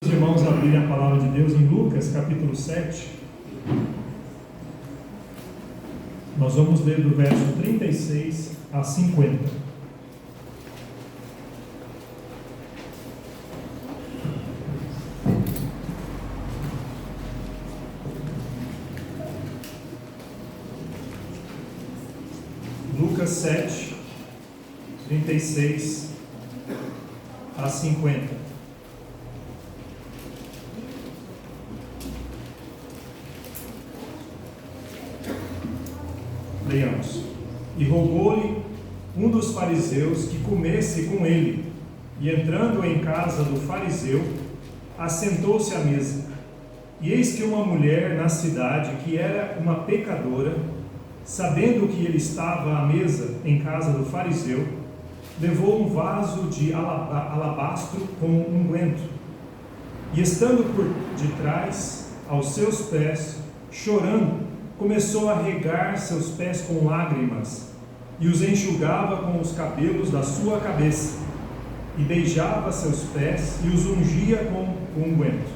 Os irmãos abrirem a palavra de Deus em Lucas, capítulo 7. Nós vamos ler do verso 36 a 50. Lucas 7, 36 a 50. Leamos. E rogou-lhe um dos fariseus que comesse com ele, e entrando em casa do fariseu, assentou-se à mesa. E eis que uma mulher na cidade, que era uma pecadora, sabendo que ele estava à mesa em casa do fariseu, levou um vaso de alabastro com unguento, e estando por detrás, aos seus pés, chorando, começou a regar seus pés com lágrimas, e os enxugava com os cabelos da sua cabeça, e beijava seus pés, e os ungia com unguento.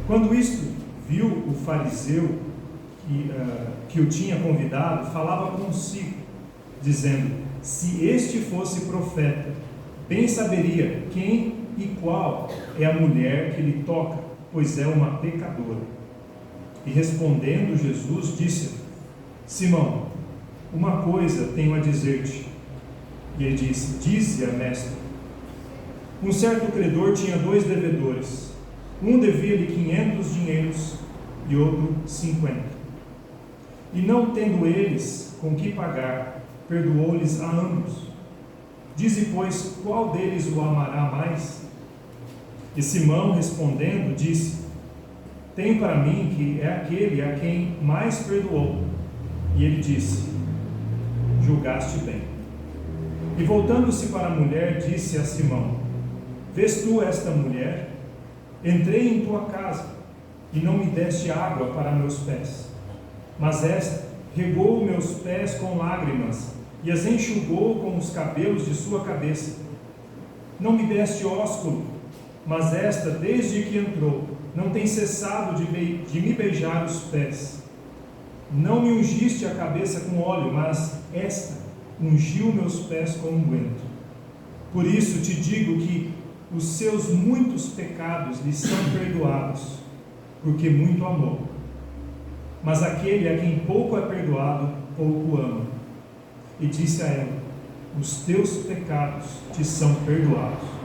Quando isto viu o fariseu que o tinha convidado, falava consigo, dizendo: se este fosse profeta, bem saberia quem e qual é a mulher que lhe toca, pois é uma pecadora. E respondendo Jesus, disse-lhe: Simão, uma coisa tenho a dizer-te. E ele disse: dize-a, mestre. Um certo credor tinha 2 devedores. Um devia-lhe 500 dinheiros e outro 50. E não tendo eles com que pagar, perdoou-lhes a ambos. Dize, pois, qual deles o amará mais? E Simão, respondendo, disse: tem para mim que é aquele a quem mais perdoou. E ele disse: julgaste bem. E voltando-se para a mulher, disse a Simão: vês tu esta mulher? Entrei em tua casa, e não me deste água para meus pés, mas esta regou meus pés com lágrimas, e as enxugou com os cabelos de sua cabeça. Não me deste ósculo, mas esta, desde que entrou, não tem cessado de me beijar os pés. Não me ungiste a cabeça com óleo, mas esta ungiu meus pés com unguento. Por isso te digo que os seus muitos pecados lhe são perdoados, porque muito amou. Mas aquele a quem pouco é perdoado, pouco ama. E disse a ela: os teus pecados te são perdoados.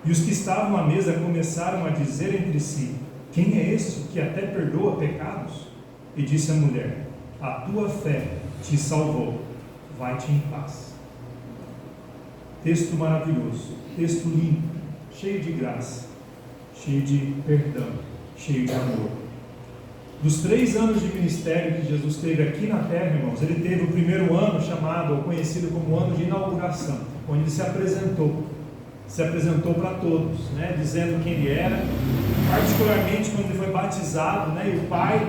E os que estavam à mesa começaram a dizer entre si: quem é este que até perdoa pecados? E disse a mulher: a tua fé te salvou, vai-te em paz. Texto maravilhoso, texto lindo, cheio de graça, cheio de perdão, cheio de amor. Dos 3 anos de ministério que Jesus teve aqui na terra, irmãos, ele teve o primeiro ano chamado, ou conhecido como ano de inauguração, onde ele se apresentou para todos, né, dizendo quem ele era, particularmente quando ele foi batizado, né, e o Pai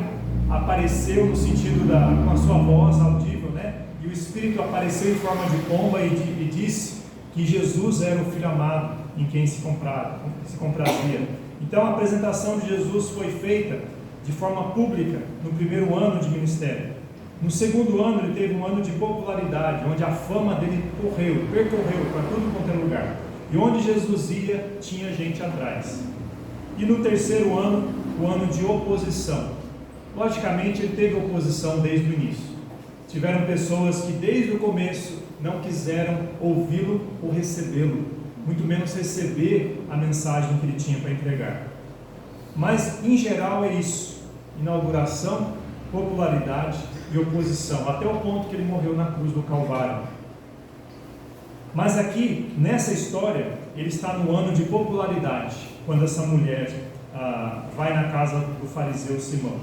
apareceu no sentido com a sua voz audível, né, e o Espírito apareceu em forma de pomba e disse que Jesus era o Filho amado em quem se comprazia. Então a apresentação de Jesus foi feita de forma pública no primeiro ano de ministério. No segundo ano ele teve um ano de popularidade, onde a fama dele percorreu para tudo quanto é lugar. E onde Jesus ia, tinha gente atrás. E no terceiro ano, o ano de oposição. Logicamente, ele teve oposição desde o início. Tiveram pessoas que desde o começo não quiseram ouvi-lo ou recebê-lo, muito menos receber a mensagem que ele tinha para entregar. Mas, em geral, é isso: inauguração, popularidade e oposição, até o ponto que ele morreu na cruz do Calvário. Mas aqui, nessa história, ele está no ano de popularidade, quando essa mulher vai na casa do fariseu Simão.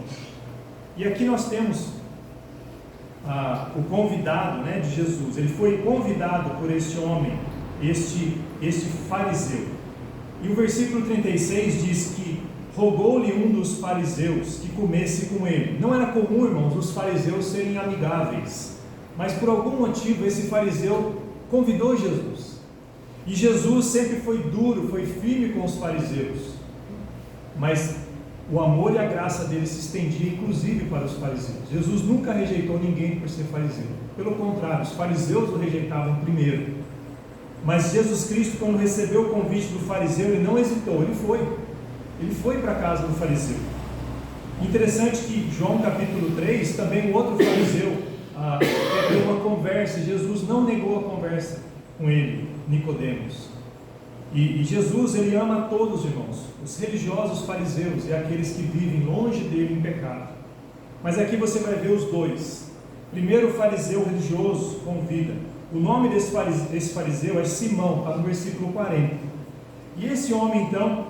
E aqui nós temos o convidado, né, de Jesus. Ele foi convidado por este homem, este fariseu. E o versículo 36 diz que rogou-lhe um dos fariseus que comesse com ele. Não era comum, irmãos, os fariseus serem amigáveis, mas por algum motivo esse fariseu convidou Jesus. E Jesus sempre foi duro, foi firme com os fariseus, mas o amor e a graça dele se estendia inclusive para os fariseus. Jesus nunca rejeitou ninguém por ser fariseu, pelo contrário, os fariseus o rejeitavam primeiro. Mas Jesus Cristo, quando recebeu o convite do fariseu, ele não hesitou, ele foi para a casa do fariseu. Interessante que João capítulo 3, também um outro fariseu teve uma conversa, Jesus não negou a conversa com ele, Nicodemos. E Jesus, ele ama a todos, irmãos, os religiosos fariseus e aqueles que vivem longe dele em pecado. Mas aqui você vai ver os dois. Primeiro, o fariseu religioso convida. O nome desse fariseu é Simão, está no versículo 40. E esse homem então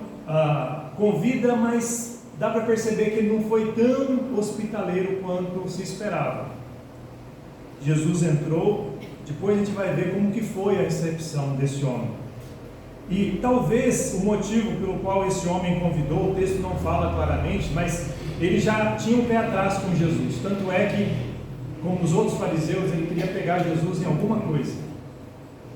convida, mas dá para perceber que ele não foi tão hospitaleiro quanto se esperava. Jesus entrou, depois a gente vai ver como que foi a recepção desse homem. E talvez o motivo pelo qual esse homem convidou, o texto não fala claramente, mas ele já tinha um pé atrás com Jesus. Tanto é que, como os outros fariseus, ele queria pegar Jesus em alguma coisa.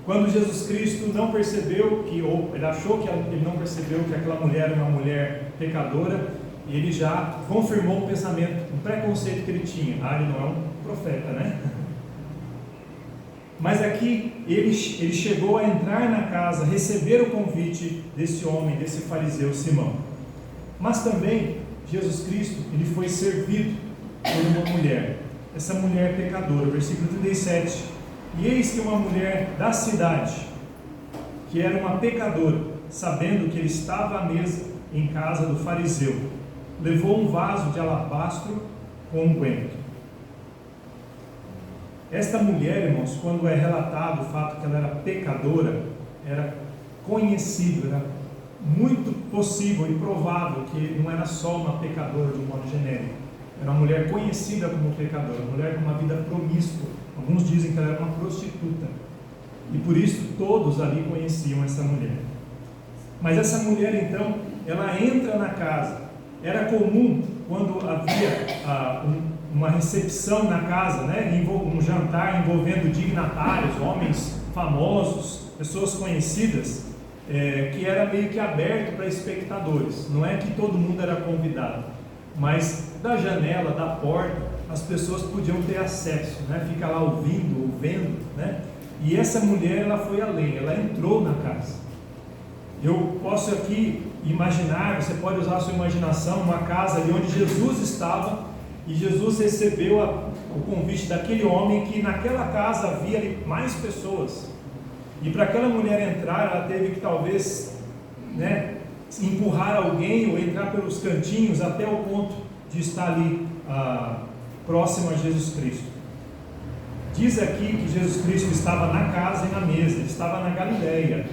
Quando Jesus Cristo não percebeu, ou ele achou que ele não percebeu que aquela mulher era uma mulher pecadora, ele já confirmou um pensamento, um preconceito que ele tinha. Ele não é um profeta, né? Mas aqui ele chegou a entrar na casa, receber o convite desse homem, desse fariseu Simão. Mas também Jesus Cristo, ele foi servido por uma mulher, essa mulher pecadora, versículo 37. E eis que uma mulher da cidade, que era uma pecadora, sabendo que ele estava à mesa em casa do fariseu, levou um vaso de alabastro com unguento. Esta mulher, irmãos, quando é relatado o fato que ela era pecadora, era conhecido, era muito possível e provável que não era só uma pecadora de um modo genérico, era uma mulher conhecida como pecadora, uma mulher com uma vida promíscua. Alguns dizem que ela era uma prostituta, e por isso todos ali conheciam essa mulher. Mas essa mulher então, ela entra na casa. Era comum quando havia uma recepção na casa, né, um jantar envolvendo dignatários, homens famosos, pessoas conhecidas, que era meio que aberto para espectadores. Não é que todo mundo era convidado, mas da janela, da porta, as pessoas podiam ter acesso, né, ficar lá ouvindo, vendo, né? E essa mulher, ela foi além, ela entrou na casa. Eu posso aqui imaginar, você pode usar a sua imaginação, uma casa ali onde Jesus estava, e Jesus recebeu o convite daquele homem, que naquela casa havia ali mais pessoas, e para aquela mulher entrar, ela teve que talvez, né, empurrar alguém ou entrar pelos cantinhos até o ponto de estar ali próximo a Jesus Cristo. Diz aqui que Jesus Cristo estava na casa e na mesa, ele estava na Galileia,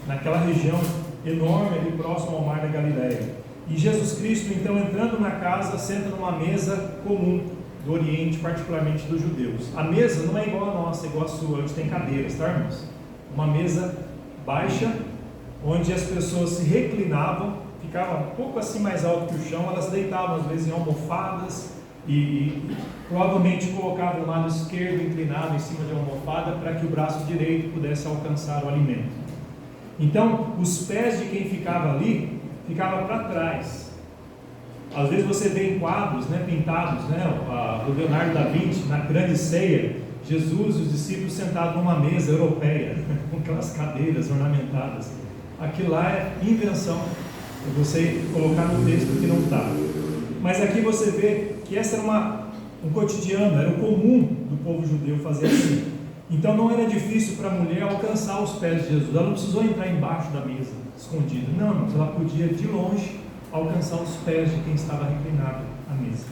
naquela região enorme ali próximo ao mar da Galileia. E Jesus Cristo, então, entrando na casa, senta numa mesa comum do Oriente, particularmente dos judeus. A mesa não é igual a nossa, igual a sua, onde tem cadeiras, tá, irmãos? Uma mesa baixa, onde as pessoas se reclinavam, ficavam um pouco assim mais alto que o chão, elas deitavam às vezes em almofadas e provavelmente colocavam o lado esquerdo inclinado em cima de uma almofada para que o braço direito pudesse alcançar o alimento. Então, os pés de quem ficava ali, ficava para trás. Às vezes você vê em quadros, né, pintados, né, o Leonardo da Vinci, na grande ceia, Jesus e os discípulos sentados numa mesa europeia, com aquelas cadeiras ornamentadas. Aquilo lá é invenção, é você colocar no texto que não está. Mas aqui você vê que essa era um cotidiano, era o comum do povo judeu fazer assim. Então não era difícil para a mulher alcançar os pés de Jesus, ela não precisou entrar embaixo da mesa, escondida. Não, ela podia de longe alcançar os pés de quem estava reclinado à mesa.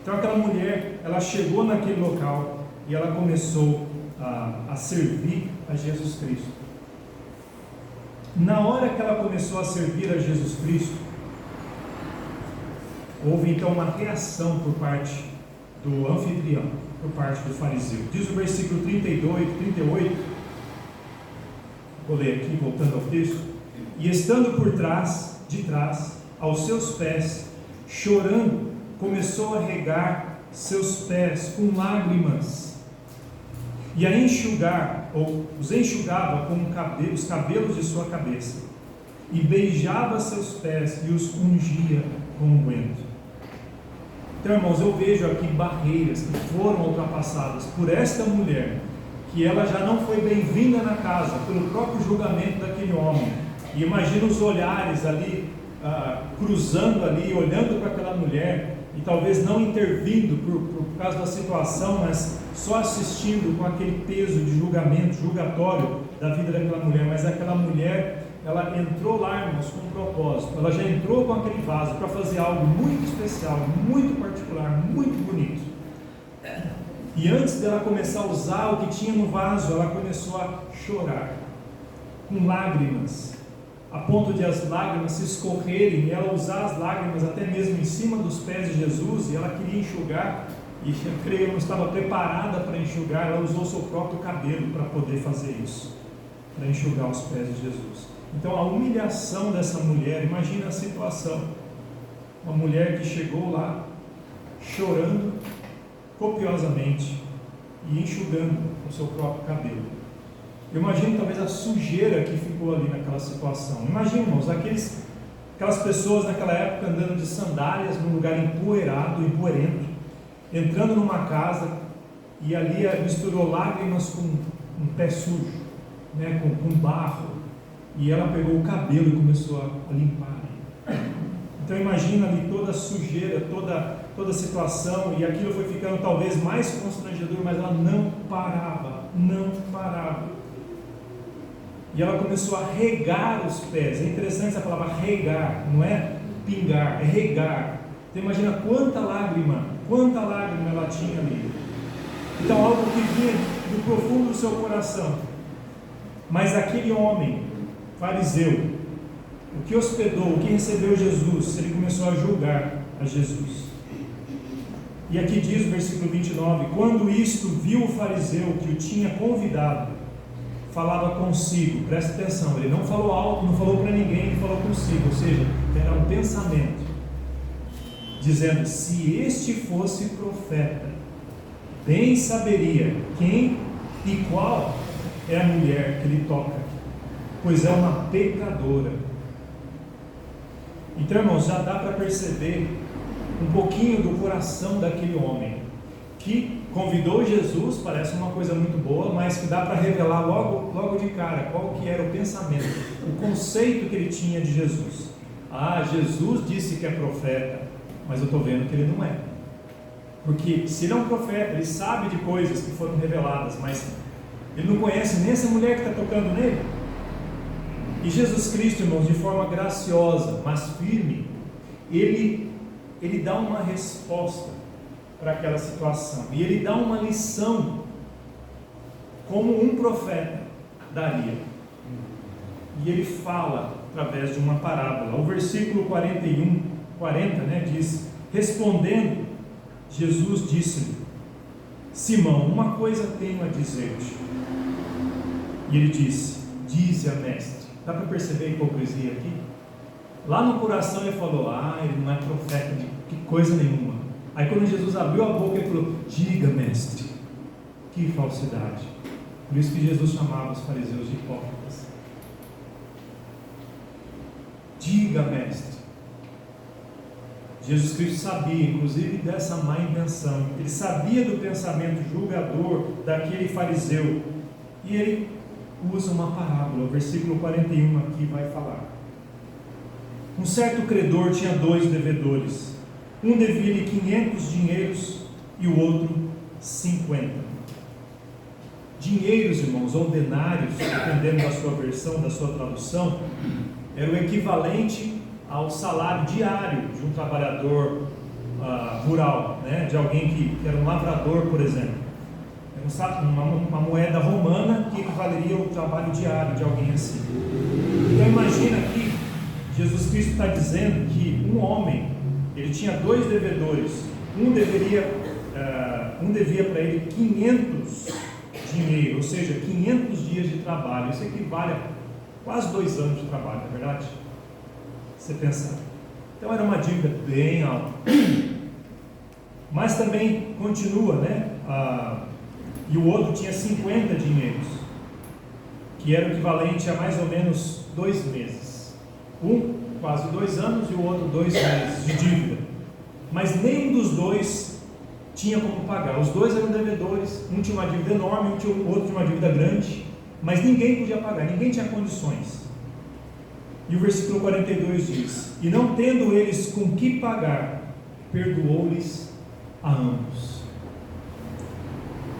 Então aquela mulher, ela chegou naquele local e ela começou a servir a Jesus Cristo. Na hora que ela começou a servir a Jesus Cristo, houve então uma reação por parte do anfitrião, por parte do fariseu. Diz o versículo 38, vou ler aqui, voltando ao texto: e estando de trás, aos seus pés, chorando, começou a regar seus pés com lágrimas, e a enxugar ou os enxugava com os cabelos de sua cabeça, e beijava seus pés e os ungia com unguento. Então, irmãos, eu vejo aqui barreiras que foram ultrapassadas por esta mulher, que ela já não foi bem-vinda na casa pelo próprio julgamento daquele homem. E imagina os olhares ali, cruzando ali, olhando para aquela mulher, e talvez não intervindo por causa da situação, mas só assistindo com aquele peso de julgamento, julgatório da vida daquela mulher. Mas aquela mulher, ela entrou lá, irmãos, com um propósito. Ela já entrou com aquele vaso para fazer algo muito especial, muito particular, muito bonito. E antes dela começar a usar o que tinha no vaso, ela começou a chorar, com lágrimas, a ponto de as lágrimas se escorrerem, e ela usar as lágrimas até mesmo em cima dos pés de Jesus, e ela queria enxugar, e eu creio que não estava preparada para enxugar, ela usou seu próprio cabelo para poder fazer isso, para enxugar os pés de Jesus. Então a humilhação dessa mulher, imagina a situação, uma mulher que chegou lá, chorando copiosamente, e enxugando o seu próprio cabelo. Eu imagino talvez a sujeira que ficou ali naquela situação. Imagina, irmãos, aquelas pessoas naquela época andando de sandálias num lugar empoeirado, empoeirento, entrando numa casa e ali misturou lágrimas com um pé sujo, né, com barro, e ela pegou o cabelo e começou a limpar. Então imagina ali toda a sujeira, toda a situação, e aquilo foi ficando talvez mais constrangedor, mas ela não parava. E ela começou a regar os pés. É interessante essa palavra regar, não é pingar, é regar. Então imagina quanta lágrima ela tinha ali. Então algo que vinha do profundo do seu coração. Mas aquele homem, fariseu, o que hospedou, o que recebeu Jesus, ele começou a julgar a Jesus. E aqui diz o versículo 29, quando isto viu o fariseu que o tinha convidado, falava consigo, presta atenção, ele não falou alto, não falou para ninguém, ele falou consigo, ou seja, era um pensamento, dizendo, se este fosse profeta, bem saberia quem e qual é a mulher que lhe toca, pois é uma pecadora. Então, irmãos, já dá para perceber um pouquinho do coração daquele homem, que convidou Jesus, parece uma coisa muito boa, mas que dá para revelar logo de cara qual que era o pensamento, o conceito que ele tinha de Jesus. Jesus disse que é profeta, mas eu estou vendo que ele não é, porque se ele é um profeta, ele sabe de coisas que foram reveladas, mas ele não conhece nem essa mulher que está tocando nele. E Jesus Cristo, irmãos, de forma graciosa, mas firme, ele dá uma resposta para aquela situação, e ele dá uma lição como um profeta daria, e ele fala através de uma parábola. O versículo 40, diz, respondendo, Jesus disse-lhe, Simão, uma coisa tenho a dizer-te. E ele disse, dize a mestre. Dá para perceber a hipocrisia aqui? Lá no coração ele falou, ele não é profeta de coisa nenhuma. Aí quando Jesus abriu a boca, ele falou, diga, mestre. Que falsidade. Por isso que Jesus chamava os fariseus de hipócritas. Diga, mestre. Jesus Cristo sabia, inclusive, dessa má intenção. Ele sabia do pensamento julgador daquele fariseu. E ele usa uma parábola. O versículo 41 aqui vai falar. Um certo credor tinha 2 devedores. Um devia-lhe 500 dinheiros e o outro 50. Dinheiros, irmãos, ou denários, dependendo da sua versão, da sua tradução, era o equivalente ao salário diário de um trabalhador rural, né? De alguém que era um lavrador, por exemplo. Era uma moeda romana que equivaleria ao trabalho diário de alguém assim. Então imagina aqui, Jesus Cristo está dizendo que um homem, ele tinha 2 devedores, um devia para ele 500 dinheiro, ou seja, 500 dias de trabalho. Isso equivale a quase 2 anos de trabalho, não é verdade? Você pensar. Então era uma dívida bem alta. Mas também continua, né? E o outro tinha 50 dinheiros. que era o equivalente a mais ou menos 2 meses. Um, quase 2 anos, e o outro 2 meses de dívida. Mas nenhum dos dois tinha como pagar. Os dois eram devedores, um tinha uma dívida enorme, o outro tinha uma dívida grande, mas ninguém podia pagar, ninguém tinha condições. E o versículo 42 diz: e não tendo eles com que pagar, perdoou-lhes a ambos.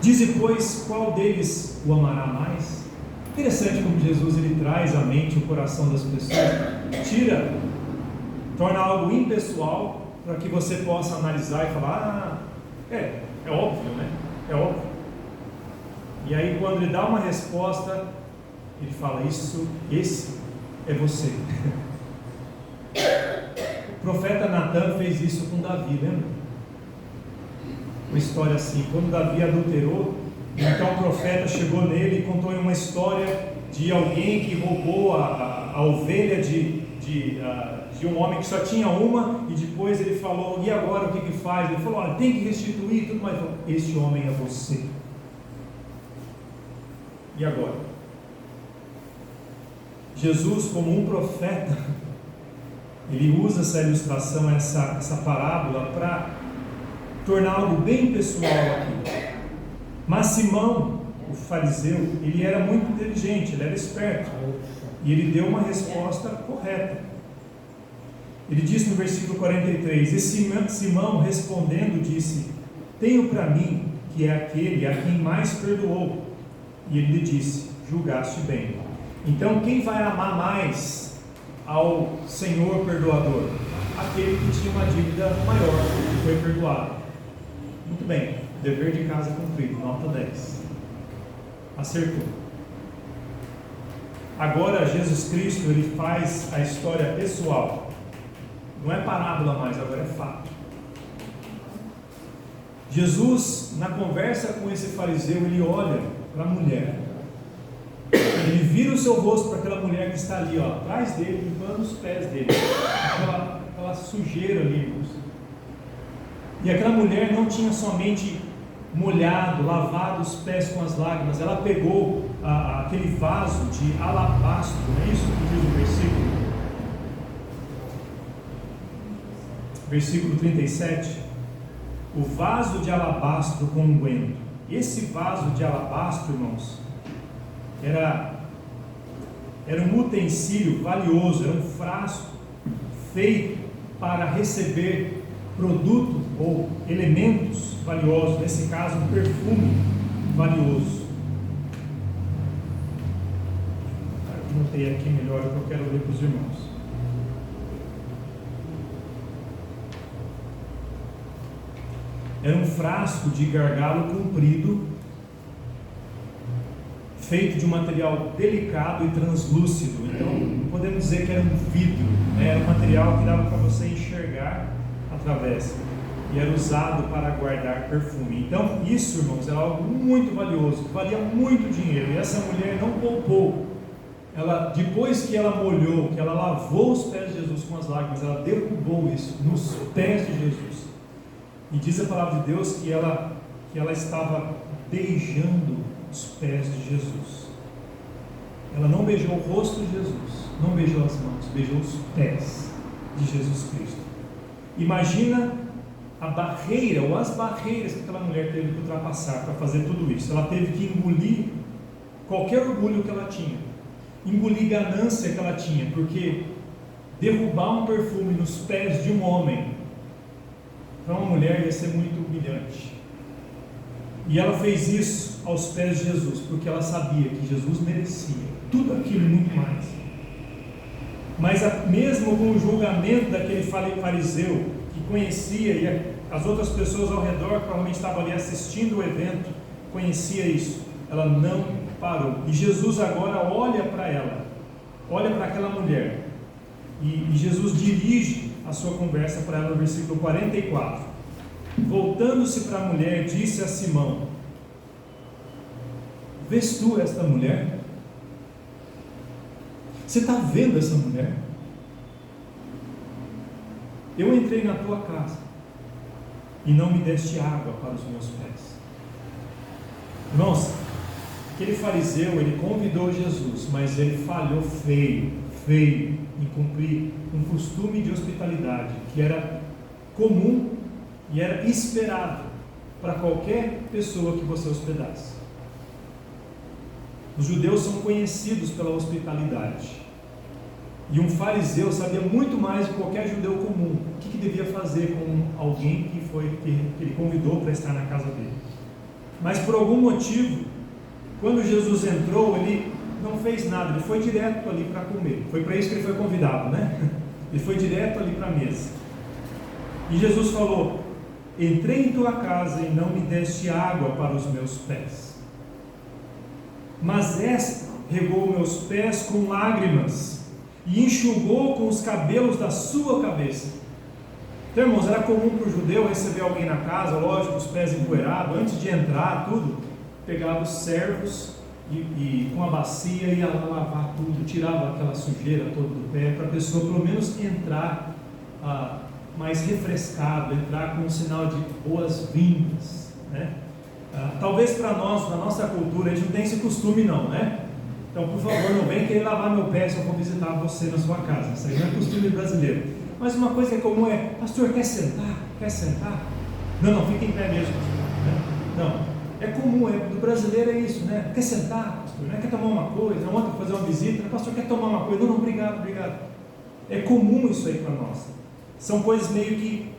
Dize, pois, qual deles o amará mais? Interessante como Jesus ele traz à mente o coração das pessoas, torna algo impessoal, para que você possa analisar e falar: é óbvio, né? É óbvio. E aí, quando ele dá uma resposta, ele fala: esse é você. O profeta Natan fez isso com Davi, lembra? Uma história assim: quando Davi adulterou, então o profeta chegou nele e contou uma história de alguém que roubou a ovelha de um homem que só tinha uma, e depois ele falou: e agora o que faz? Ele falou: olha, tem que restituir tudo, mas ele falou: este homem é você. E agora? Jesus, como um profeta, ele usa essa ilustração, essa parábola, para tornar algo bem pessoal aqui. Mas Simão, o fariseu, ele era muito inteligente, ele era esperto, e ele deu uma resposta correta. Ele disse no versículo 43: e Simão respondendo disse: tenho para mim que é aquele a quem mais perdoou. E ele lhe disse: julgaste bem. Então quem vai amar mais ao Senhor perdoador? Aquele que tinha uma dívida maior, que foi perdoado. Muito bem, dever de casa cumprido, nota 10. Acertou. Agora Jesus Cristo, ele faz a história pessoal. Não é parábola mais, agora é fato. Jesus, na conversa com esse fariseu, ele olha para a mulher. Ele vira o seu rosto para aquela mulher que está ali, atrás dele, limpando os pés dele. Aquela sujeira ali, irmãos. E aquela mulher não tinha somente molhado, lavado os pés com as lágrimas, ela pegou aquele vaso de alabastro, não é isso que diz o versículo? Versículo 37, o vaso de alabastro com unguento. Esse vaso de alabastro, irmãos, era um utensílio valioso, era um frasco feito para receber produto ou elementos valiosos, nesse caso um perfume valioso. Eu notei aqui melhor o que eu quero ler para os irmãos. Era um frasco de gargalo comprido, feito de um material delicado e translúcido. Então, podemos dizer que era um vidro, né? Era um material que dava para você enxergar através, e era usado para guardar perfume. Então, isso, irmãos, era algo muito valioso, que valia muito dinheiro, e essa mulher não poupou. Ela, depois que ela molhou, que ela lavou os pés de Jesus com as lágrimas, ela derrubou isso nos pés de Jesus. E diz a palavra de Deus que ela estava beijando os pés de Jesus. Ela não beijou o rosto de Jesus, não beijou as mãos, beijou os pés de Jesus Cristo. Imagina a barreira, ou as barreiras que aquela mulher teve que ultrapassar para fazer tudo isso. Ela teve que engolir qualquer orgulho que ela tinha, engolir ganância que ela tinha, porque derrubar um perfume nos pés de um homem, para uma mulher, ia ser muito humilhante. E ela fez isso aos pés de Jesus, porque ela sabia que Jesus merecia tudo aquilo e muito mais. Mas mesmo com o julgamento daquele fariseu, que conhecia, e as outras pessoas ao redor provavelmente estavam ali assistindo o evento, conhecia isso, ela não parou. E Jesus agora olha para ela, olha para aquela mulher, e Jesus dirige a sua conversa para ela no versículo 44. Voltando-se para a mulher, disse a Simão: vês tu esta mulher? Você está vendo essa mulher? Eu entrei na tua casa e não me deste água para os meus pés. Irmãos, Aquele fariseu, ele convidou Jesus, mas ele falhou feio em cumprir um costume de hospitalidade que era comum e era esperado para qualquer pessoa que você hospedasse. Os judeus são conhecidos pela hospitalidade. E um fariseu sabia muito mais de qualquer judeu comum o que devia fazer com alguém que ele convidou para estar na casa dele. Mas por algum motivo, quando Jesus entrou, ele não fez nada, ele foi direto ali para comer. Foi para isso que ele foi convidado, né? Ele foi direto ali para a mesa. E Jesus falou: entrei em tua casa e não me deste água para os meus pés, mas esta regou meus pés com lágrimas e enxugou com os cabelos da sua cabeça. Então, irmãos, era comum para o judeu receber alguém na casa, lógico, os pés empoeirados, antes de entrar, tudo, pegava os servos e com a bacia ia lá lavar tudo, tirava aquela sujeira toda do pé, para a pessoa pelo menos entrar mais refrescado, entrar com um sinal de boas-vindas, né? Talvez para nós, na nossa cultura, a gente não tem esse costume não, né? Então, por favor, não venha querer lavar meu pé se eu for visitar você na sua casa. Isso aí não é costume brasileiro. Mas uma coisa que é comum é: pastor, quer sentar? Quer sentar? Não, fica em pé mesmo, pastor. Não, é comum, do brasileiro é isso, né? Quer sentar, pastor? Né? Quer tomar uma coisa? Ontem fazer uma visita, né? Pastor, quer tomar uma coisa? Não, obrigado. É comum isso aí para nós. São coisas meio que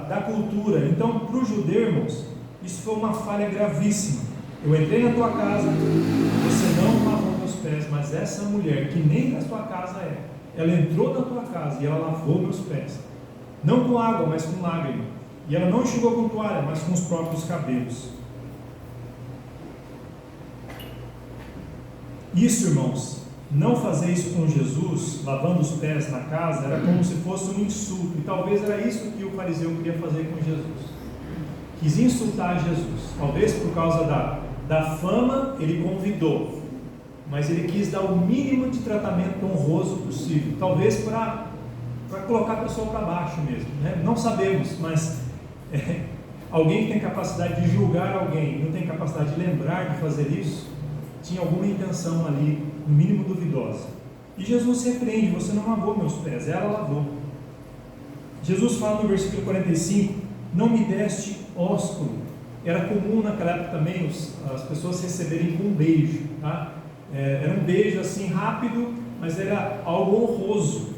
da cultura. Então, para o judeu, irmãos, isso foi uma falha gravíssima. Eu entrei na tua casa, você não lavou meus pés, mas essa mulher, que nem da sua casa ela entrou na tua casa e ela lavou meus pés, não com água, mas com lágrima, e ela não enxugou com toalha, mas com os próprios cabelos. Isso, irmãos, não fazer isso com Jesus, lavando os pés na casa, era como se fosse um insulto, e talvez era isso que o fariseu queria fazer com Jesus. Quis insultar Jesus, talvez por causa da fama. Ele convidou, mas ele quis dar o mínimo de tratamento honroso possível, talvez para colocar a pessoa para baixo mesmo, né? Não sabemos, mas alguém que tem capacidade de julgar alguém, não tem capacidade de lembrar de fazer isso, tinha alguma intenção ali, no mínimo duvidosa. E Jesus repreende: você não lavou meus pés, ela lavou. Jesus fala no versículo 45: não me deste ósculo. Era comum naquela época também as pessoas receberem com um beijo, tá? Era um beijo assim rápido, mas era algo honroso.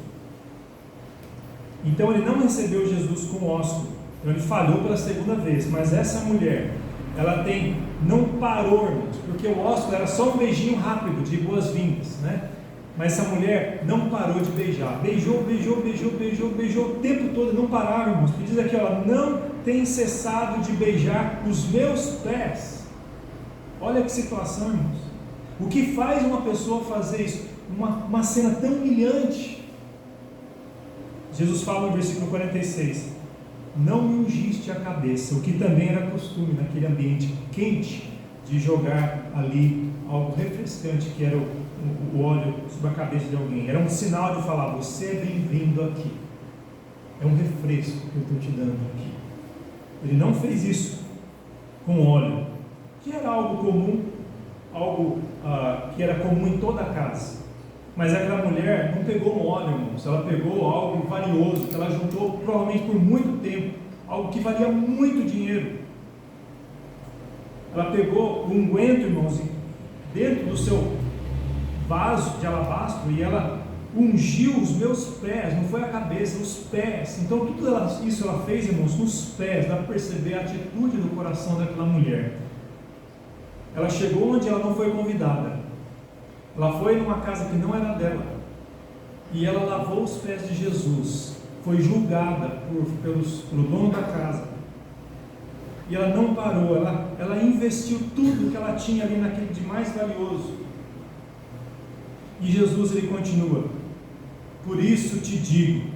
Então ele não recebeu Jesus com ósculo, então ele falhou pela segunda vez. Mas essa mulher, ela não parou, irmãos, porque o ósculo era só um beijinho rápido de boas-vindas, né? Mas essa mulher não parou de beijar, beijou o tempo todo, não parava, irmãos. Porque diz aqui, ela não tem cessado de beijar os meus pés. Olha que situação, irmãos. O que faz uma pessoa fazer isso? Uma cena tão humilhante. Jesus fala no versículo 46: não me ungiste a cabeça, o que também era costume naquele ambiente quente, de jogar ali algo refrescante, que era o óleo sobre a cabeça de alguém. Era um sinal de falar: você é bem-vindo aqui, é um refresco que eu estou te dando aqui. Ele não fez isso com óleo, que era algo comum, algo que era comum em toda a casa. Mas aquela mulher não pegou um óleo, irmãos, ela pegou algo valioso, que ela juntou provavelmente por muito tempo, algo que valia muito dinheiro. Ela pegou o unguento, irmãos, dentro do seu vaso de alabastro, e ela ungiu os meus pés, não foi a cabeça, os pés. Então tudo isso ela fez, irmãos, nos pés. Dá para perceber a atitude do coração daquela mulher. Ela chegou onde ela não foi convidada, ela foi numa casa que não era dela, e ela lavou os pés de Jesus, foi julgada pelo dono da casa, e ela não parou, ela investiu tudo que ela tinha ali naquele de mais valioso. E Jesus, ele continua: por isso te digo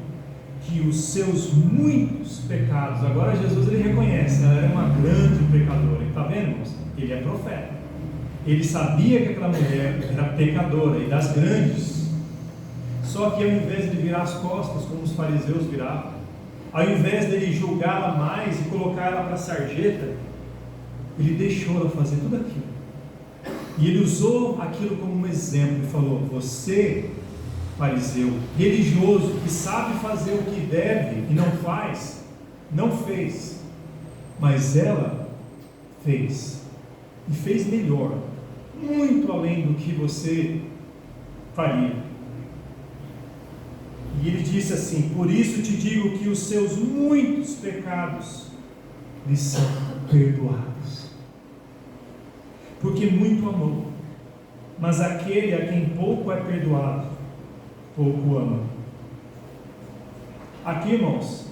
que os seus muitos pecados. Agora Jesus, ele reconhece, ela era uma grande pecadora. Está vendo, irmãos? Ele é profeta, ele sabia que aquela mulher era pecadora e das grandes. Só que ao invés de virar as costas como os fariseus viravam, ao invés dele julgá-la mais e colocar ela para a sarjeta, ele deixou ela fazer tudo aquilo. E ele usou aquilo como um exemplo e falou: você, fariseu, religioso, que sabe fazer o que deve e não faz, não fez, mas ela fez, e fez melhor, muito além do que você faria. E ele disse assim: por isso te digo que os seus muitos pecados lhe são perdoados, porque muito amou. Mas aquele a quem pouco é perdoado, pouco ama. Aqui, irmãos,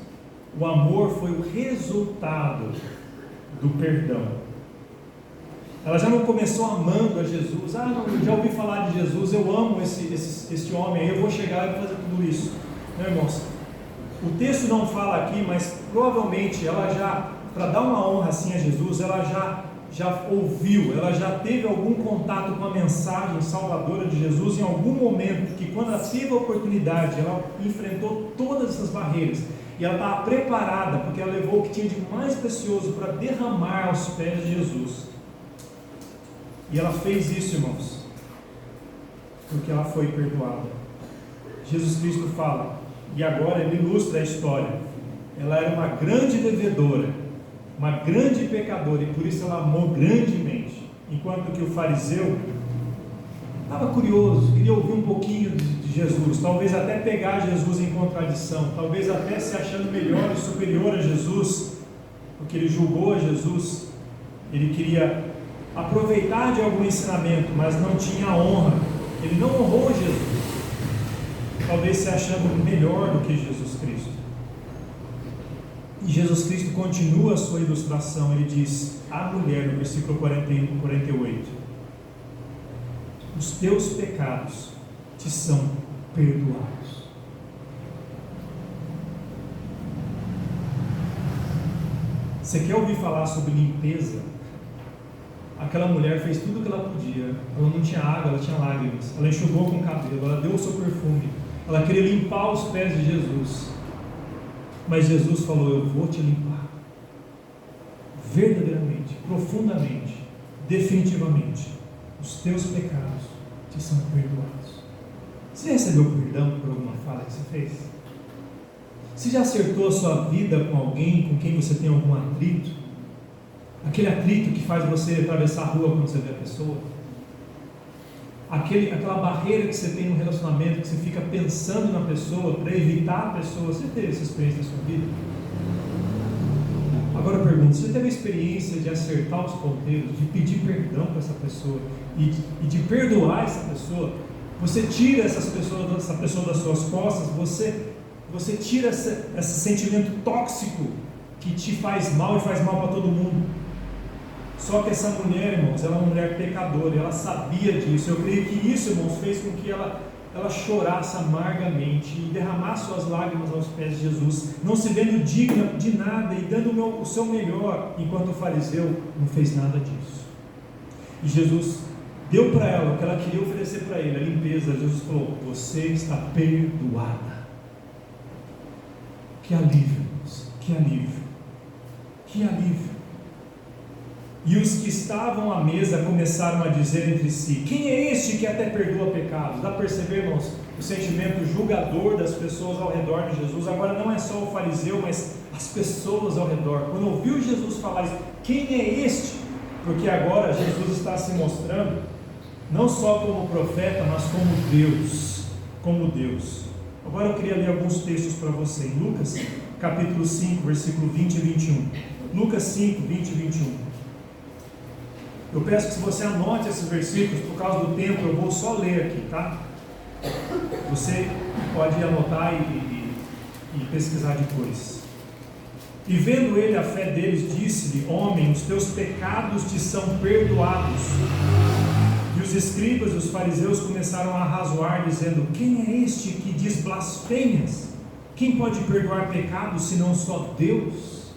o amor foi o resultado do perdão. Ela já não começou amando a Jesus. Não, eu já ouvi falar de Jesus, eu amo esse homem aí, eu vou chegar e vou fazer tudo isso. Não, irmãos, o texto não fala aqui, mas provavelmente ela já, para dar uma honra assim a Jesus, ela já ouviu, ela já teve algum contato com a mensagem salvadora de Jesus em algum momento, que quando ela teve a oportunidade, ela enfrentou todas essas barreiras, e ela estava preparada, porque ela levou o que tinha de mais precioso para derramar aos pés de Jesus. E ela fez isso, irmãos, porque ela foi perdoada. Jesus Cristo fala, e agora ele ilustra a história. Ela era uma grande devedora, uma grande pecadora, e por isso ela amou grandemente. Enquanto que o fariseu estava curioso, queria ouvir um pouquinho de Jesus, talvez até pegar Jesus em contradição, talvez até se achando melhor e superior a Jesus, porque ele julgou a Jesus, ele queria aproveitar de algum ensinamento, mas não tinha honra, ele não honrou Jesus, talvez se achando melhor do que Jesus Cristo. E Jesus Cristo continua a sua ilustração, ele diz à mulher no versículo 41, 48: os teus pecados te são perdoados. Você quer ouvir falar sobre limpeza? Aquela mulher fez tudo o que ela podia. Ela não tinha água, ela tinha lágrimas. Ela enxugou com o cabelo, ela deu o seu perfume. Ela queria limpar os pés de Jesus. Mas Jesus falou: eu vou te limpar. Verdadeiramente, profundamente, definitivamente. Os teus pecados te são perdoados. Você recebeu perdão por alguma falha que você fez? Você já acertou a sua vida com alguém com quem você tem algum atrito? Aquele atrito que faz você atravessar a rua quando você vê a pessoa? Aquela barreira que você tem no relacionamento, que você fica pensando na pessoa para evitar a pessoa. Você teve essa experiência na sua vida? Agora eu pergunto: você teve a experiência de acertar os ponteiros, de pedir perdão para essa pessoa e de perdoar essa pessoa? Você tira essa pessoa das suas costas, você tira esse sentimento tóxico que te faz mal e faz mal para todo mundo. Só que essa mulher, irmãos, ela é uma mulher pecadora, ela sabia disso. Eu creio que isso, irmãos, fez com que ela chorasse amargamente e derramasse suas lágrimas aos pés de Jesus, não se vendo digna de nada e dando o seu melhor, enquanto o fariseu não fez nada disso. E Jesus deu para ela o que ela queria oferecer para ele, a limpeza. Jesus falou: você está perdoada. Que alívio, irmãos, que alívio, que alívio. E os que estavam à mesa começaram a dizer entre si: quem é este que até perdoa pecados? Dá para perceber, irmãos, o sentimento julgador das pessoas ao redor de Jesus. Agora não é só o fariseu, mas as pessoas ao redor. Quando ouviu Jesus falar isso: quem é este? Porque agora Jesus está se mostrando não só como profeta, mas como Deus. Como Deus. Agora eu queria ler alguns textos para você. Em Lucas capítulo 5, versículo 20 e 21. Lucas 5, 20 e 21. Eu peço que se você anote esses versículos, por causa do tempo eu vou só ler aqui, tá? Você pode anotar e pesquisar depois. E vendo ele a fé deles, disse-lhe: homem, os teus pecados te são perdoados. E os escribas e os fariseus começaram a arrazoar, dizendo: quem é este que diz blasfêmias? Quem pode perdoar pecados senão só Deus?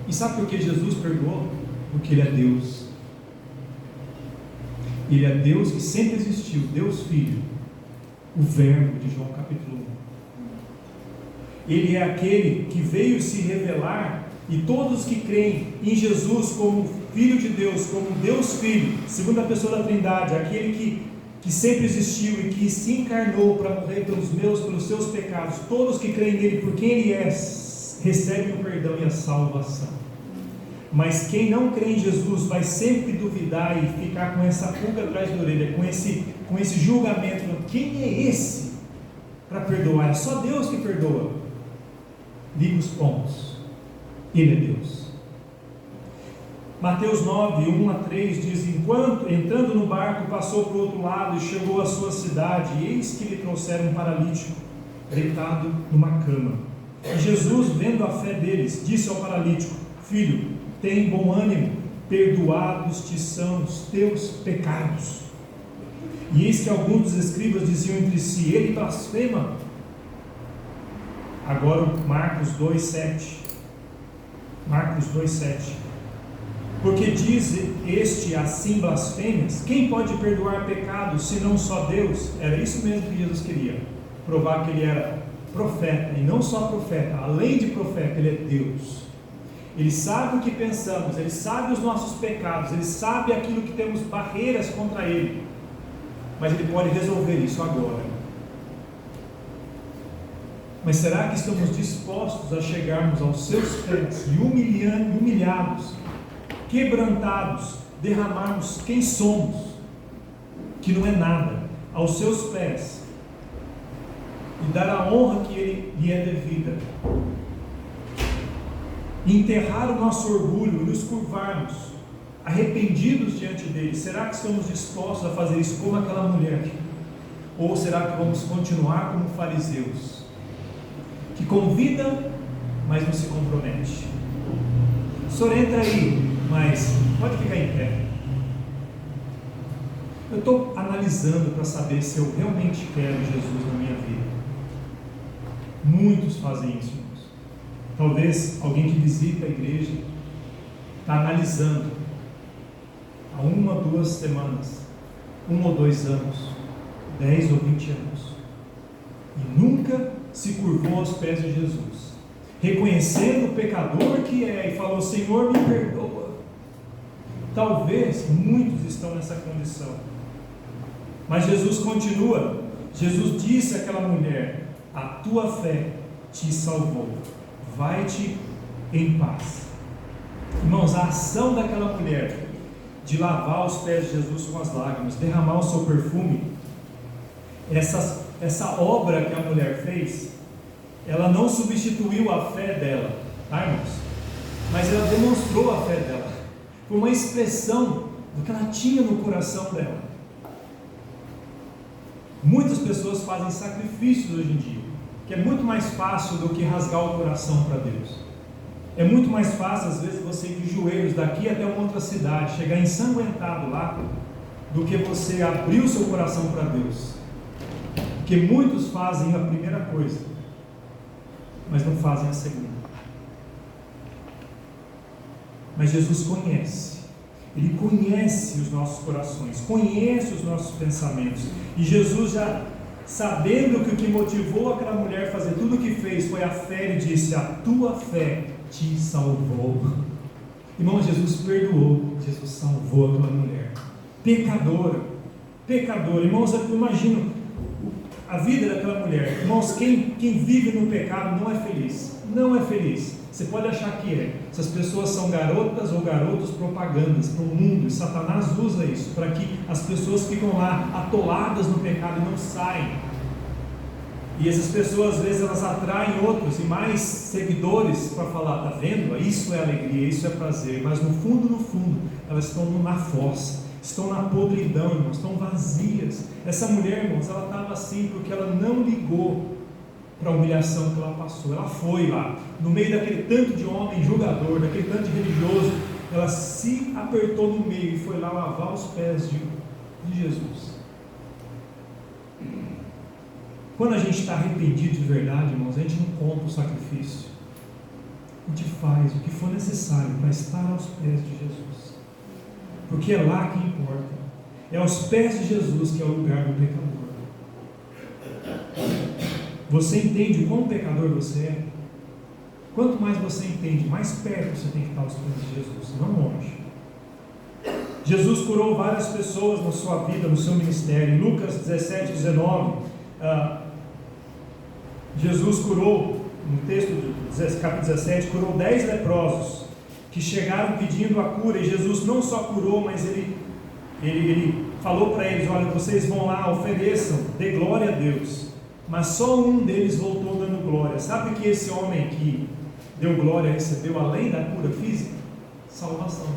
E sabe por que Jesus perdoou? Porque Ele é Deus. Ele é Deus que sempre existiu, Deus Filho, o Verbo de João capítulo 1. Ele é aquele que veio se revelar, e todos que creem em Jesus como Filho de Deus, como Deus Filho, segunda pessoa da Trindade, aquele que sempre existiu e que se encarnou para morrer pelos seus pecados, todos que creem nele por quem ele é, recebem o perdão e a salvação. Mas quem não crê em Jesus vai sempre duvidar e ficar com essa pulga atrás da orelha, com esse julgamento, quem é esse para perdoar? É só Deus que perdoa. Liga os pontos, Ele é Deus. Mateus 9, 1-3 diz: enquanto entrando no barco, passou para o outro lado e chegou à sua cidade, e eis que lhe trouxeram um paralítico, deitado numa cama. E Jesus, vendo a fé deles, disse ao paralítico: filho, tem bom ânimo, perdoados te são os teus pecados. E eis que alguns dos escribas diziam entre si: ele blasfema. Agora Marcos 2,7. Porque diz este assim blasfêmias? Quem pode perdoar pecados, senão só Deus? Era isso mesmo que Jesus queria, provar que ele era profeta, e não só profeta, além de profeta, ele é Deus. Ele sabe o que pensamos, ele sabe os nossos pecados, ele sabe aquilo que temos barreiras contra ele, mas ele pode resolver isso agora. Mas será que estamos dispostos a chegarmos aos seus pés e humilhados, quebrantados, derramarmos quem somos, que não é nada, aos seus pés, e dar a honra que lhe é devida, e enterrar o nosso orgulho e nos curvarmos arrependidos diante dele? Será que estamos dispostos a fazer isso como aquela mulher? Ou será que vamos continuar como fariseus, que convida, mas não se compromete? O senhor entra aí, mas pode ficar em pé. Eu estou analisando para saber se eu realmente quero Jesus na minha vida. Muitos fazem isso, irmãos. Talvez alguém que visita a igreja está analisando há 1 ou 2 semanas, 1 ou 2 anos, 10 ou 20 anos, e nunca se curvou aos pés de Jesus, reconhecendo o pecador que é, e falou: Senhor, me perdoa. Talvez muitos estão nessa condição, mas Jesus continua. Jesus disse àquela mulher: a tua fé te salvou, vai-te em paz. Irmãos, a ação daquela mulher de lavar os pés de Jesus com as lágrimas, derramar o seu perfume, essa obra que a mulher fez, ela não substituiu a fé dela, tá, irmãos? Mas ela demonstrou a fé dela, foi uma expressão do que ela tinha no coração dela. Muitas pessoas fazem sacrifícios hoje em dia, que é muito mais fácil do que rasgar o coração para Deus. É muito mais fácil, às vezes, você ir de joelhos daqui até uma outra cidade, chegar ensanguentado lá, do que você abrir o seu coração para Deus. Porque muitos fazem a primeira coisa, mas não fazem a segunda. Mas Jesus conhece, Ele conhece os nossos corações, conhece os nossos pensamentos, e Jesus, já sabendo que o que motivou aquela mulher a fazer tudo o que fez foi a fé, Ele disse: a tua fé te salvou. Irmão, Jesus perdoou, Jesus salvou aquela mulher, pecadora, irmãos. Eu imagino a vida daquela mulher. Irmãos, quem vive no pecado não é feliz, não é feliz. Você pode achar que é. Essas pessoas são garotas ou garotos propagandas para o mundo, e Satanás usa isso para que as pessoas ficam lá atoladas no pecado e não saem. E essas pessoas, às vezes, elas atraem outros e mais seguidores para falar: tá vendo? Isso é alegria, isso é prazer. Mas no fundo, elas estão na fossa, estão na podridão, irmãos, estão vazias. Essa mulher, irmãos, ela estava assim porque ela não ligou para a humilhação que ela passou. Ela foi lá, no meio daquele tanto de homem julgador, daquele tanto de religioso, ela se apertou no meio e foi lá lavar os pés de Jesus. Quando a gente está arrependido de verdade, irmãos, a gente não compra o sacrifício, a gente faz o que for necessário para estar aos pés de Jesus, porque é lá que importa, é aos pés de Jesus que é o lugar do pecador. Você entende o quão pecador você é? Quanto mais você entende, mais perto você tem que estar aos pés de Jesus, não longe. Jesus curou várias pessoas na sua vida, no seu ministério. Em Lucas 17, 19, Jesus curou, no texto do capítulo 17, curou 10 leprosos que chegaram pedindo a cura, e Jesus não só curou, mas ele falou para eles: olha, vocês vão lá, ofereçam, dê glória a Deus. Mas só um deles voltou dando glória. Sabe que esse homem que deu glória recebeu, além da cura física, salvação.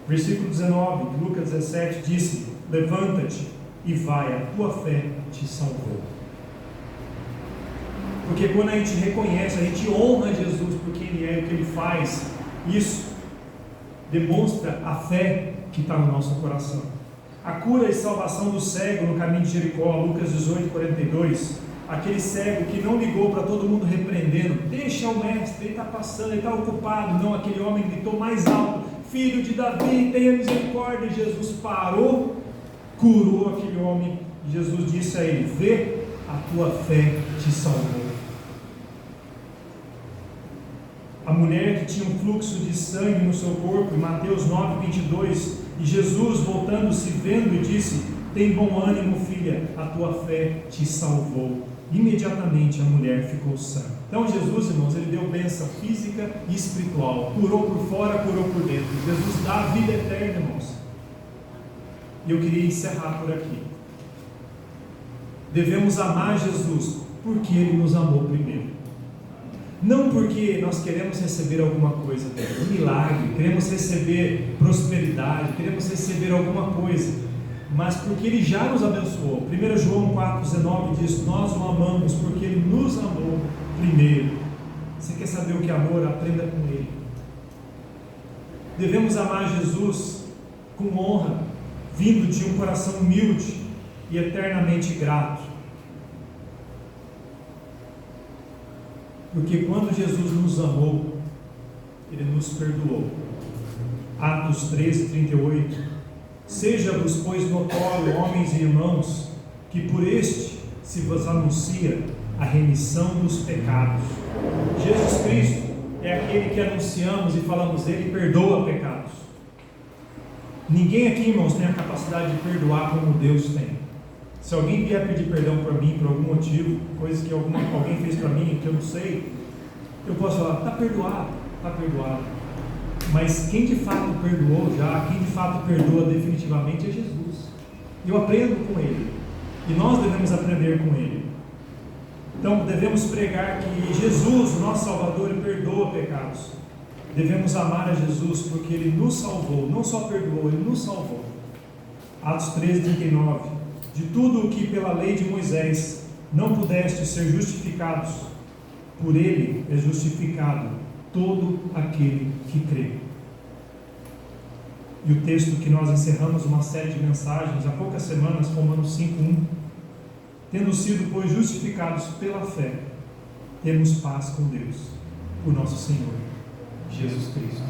Versículo 19 de Lucas 17 disse: levanta-te e vai, a tua fé te salvou. Porque quando a gente reconhece, a gente honra Jesus porque Ele é o que Ele faz, isso demonstra a fé que está no nosso coração. A cura e salvação do cego no caminho de Jericó, Lucas 18, 42. Aquele cego que não ligou para todo mundo repreendendo: deixa o mestre, ele está passando, ele está ocupado. Não, aquele homem gritou mais alto: filho de Davi, tenha misericórdia. E Jesus parou, curou aquele homem. E Jesus disse a ele: vê, a tua fé te salvou. A mulher que tinha um fluxo de sangue no seu corpo, em Mateus 9, 22, e Jesus, voltando-se, vendo, e disse: tem bom ânimo, filha, a tua fé te salvou. Imediatamente a mulher ficou sã. Então Jesus, irmãos, Ele deu bênção física e espiritual, curou por fora, curou por dentro. Jesus dá a vida eterna, irmãos. E eu queria encerrar por aqui. Devemos amar Jesus porque Ele nos amou primeiro. Não porque nós queremos receber alguma coisa dele, um milagre, queremos receber prosperidade, queremos receber alguma coisa, mas porque Ele já nos abençoou. 1 João 4,19 diz: nós o amamos porque Ele nos amou primeiro. Você quer saber o que é amor? Aprenda com Ele. Devemos amar Jesus com honra, vindo de um coração humilde e eternamente grato. Porque quando Jesus nos amou, Ele nos perdoou. Atos 13, 38. Seja-vos, pois, notório, homens e irmãos, que por este se vos anuncia a remissão dos pecados. Jesus Cristo é aquele que anunciamos e falamos: Ele perdoa pecados. Ninguém aqui, irmãos, tem a capacidade de perdoar como Deus tem. Se alguém vier pedir perdão para mim por algum motivo, coisa que alguém fez para mim que eu não sei, eu posso falar: está perdoado, está perdoado. Mas quem de fato perdoou já, quem de fato perdoa definitivamente é Jesus. Eu aprendo com Ele, e nós devemos aprender com Ele. Então devemos pregar que Jesus, o nosso Salvador, Ele perdoa pecados. Devemos amar a Jesus porque Ele nos salvou, não só perdoou, Ele nos salvou. Atos 13, 39. De tudo o que pela lei de Moisés não pudeste ser justificados, por Ele é justificado todo aquele que crê. E o texto que nós encerramos uma série de mensagens há poucas semanas, Romanos 5:1. Tendo sido, pois, justificados pela fé, temos paz com Deus, por nosso Senhor Jesus Cristo.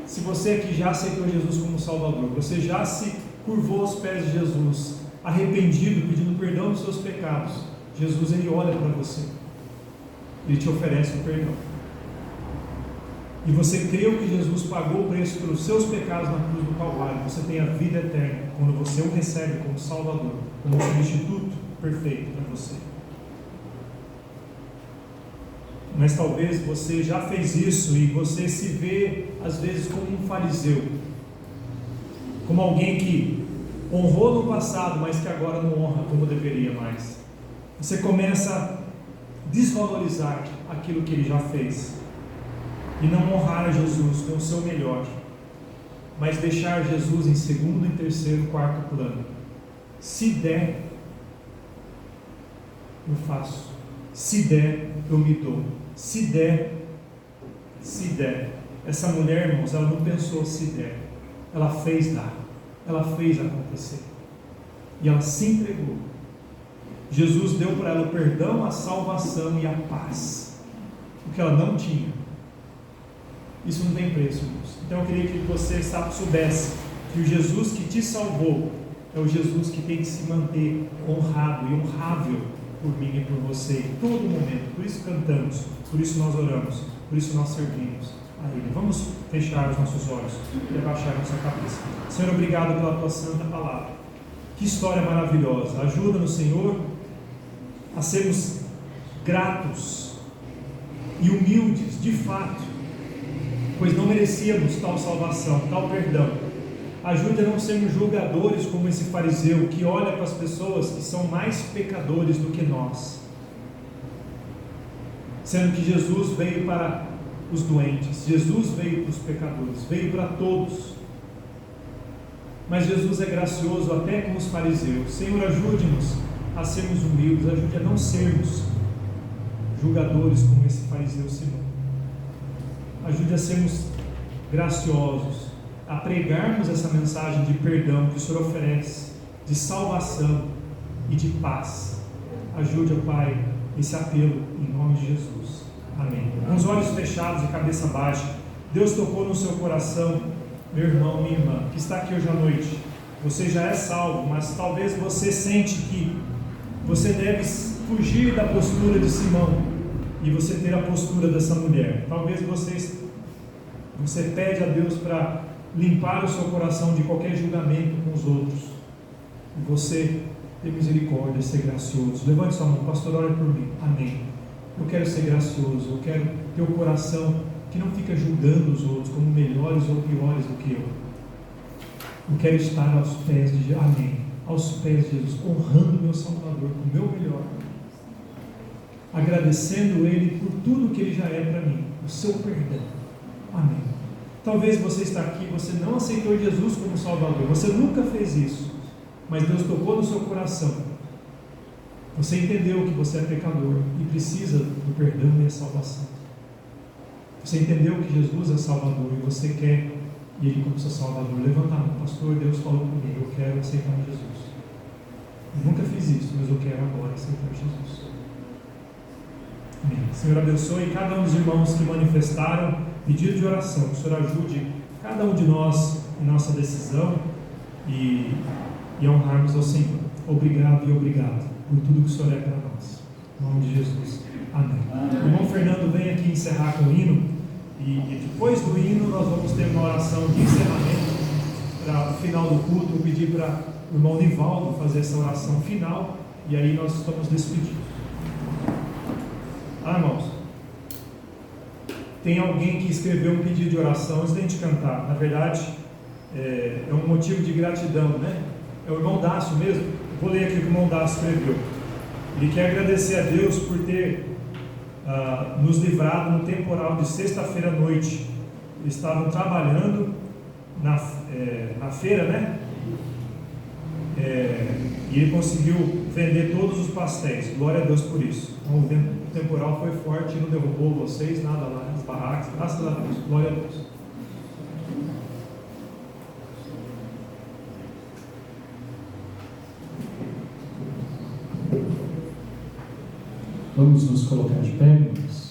Se você aqui já aceitou Jesus como Salvador, você já se curvou aos pés de Jesus, arrependido, pedindo perdão dos seus pecados, Jesus, Ele olha para você, Ele te oferece o perdão. E você creu que Jesus pagou o preço pelos seus pecados na cruz do Calvário, você tem a vida eterna quando você o recebe como Salvador, como substituto perfeito para você. Mas talvez você já fez isso e você se vê às vezes como um fariseu, como alguém que honrou no passado, mas que agora não honra como deveria mais. Você começa a desvalorizar aquilo que Ele já fez e não honrar a Jesus com o seu melhor, mas deixar Jesus em segundo, em terceiro, quarto plano. Se der, eu faço. Se der, eu me dou. Se der. Essa mulher, irmãos, ela não pensou se der, ela fez dar, ela fez acontecer, e ela se entregou. Jesus deu para ela o perdão, a salvação e a paz, o que ela não tinha. Isso não tem preço, irmãos. Então eu queria que você soubesse que o Jesus que te salvou é o Jesus que tem que se manter honrado e honrável por mim e por você em todo momento. Por isso cantamos, por isso nós oramos, por isso nós servimos, a Ele. Vamos fechar os nossos olhos e abaixar nossa cabeça. Senhor, obrigado pela Tua santa palavra. Que história maravilhosa. Ajuda-nos, Senhor, a sermos gratos e humildes, de fato, pois não merecíamos tal salvação, tal perdão. Ajude a não sermos julgadores como esse fariseu que olha para as pessoas que são mais pecadores do que nós, sendo que Jesus veio para os doentes, Jesus veio para os pecadores, veio para todos. Mas Jesus é gracioso até com os fariseus. Senhor, ajude-nos a sermos humildes, ajude a não sermos julgadores como esse fariseu Simão. Ajude a sermos graciosos, a pregarmos essa mensagem de perdão que o Senhor oferece, de salvação e de paz. Ajude, ó Pai, esse apelo em nome de Jesus. Amém. Com os olhos fechados e cabeça baixa, Deus tocou no seu coração, meu irmão, minha irmã, que está aqui hoje à noite. Você já é salvo, mas talvez você sente que você deve fugir da postura de Simão e você ter a postura dessa mulher. Talvez você pede a Deus para limpar o seu coração de qualquer julgamento com os outros. E você ter misericórdia, ser gracioso. Levante sua mão, pastor, ore por mim. Amém. Eu quero ser gracioso, eu quero ter um coração que não fica julgando os outros como melhores ou piores do que eu. Eu quero estar aos pés de Jesus. Amém. Aos pés de Jesus, honrando meu Salvador com o meu melhor, agradecendo Ele por tudo que Ele já é para mim, o seu perdão. Amém. Talvez você está aqui, você não aceitou Jesus como Salvador, você nunca fez isso, mas Deus tocou no seu coração. Você entendeu que você é pecador e precisa do perdão e da salvação. Você entendeu que Jesus é Salvador e você quer Ele como seu Salvador. Levanta a mão, pastor, Deus falou comigo, eu quero aceitar Jesus. Eu nunca fiz isso, mas eu quero agora aceitar Jesus. Amém. Senhor, abençoe cada um dos irmãos que manifestaram pedido de oração. Que o Senhor ajude cada um de nós em nossa decisão e honrarmos ao Senhor. Obrigado e obrigado por tudo que o Senhor é para nós. Em nome de Jesus. Amém. O irmão Fernando vem aqui encerrar com o hino e depois do hino nós vamos ter uma oração de encerramento para o final do culto. Eu pedi para o irmão Nivaldo fazer essa oração final e aí nós estamos despedindo. Irmãos, tem alguém que escreveu um pedido de oração antes de a gente cantar. Na verdade, é um motivo de gratidão, né? É o irmão Dácio mesmo. Vou ler aqui o que o irmão Dácio escreveu. Ele quer agradecer a Deus por ter nos livrado no temporal de sexta-feira à noite. Eles estavam trabalhando na feira, né? E ele conseguiu vender todos os pastéis. Glória a Deus por isso. Então, o temporal foi forte, não derrubou vocês, nada lá nas barracas. Graças a Deus. Glória a Deus. Vamos nos colocar de pé, irmãos.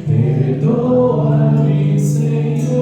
Perdoa-me, Senhor.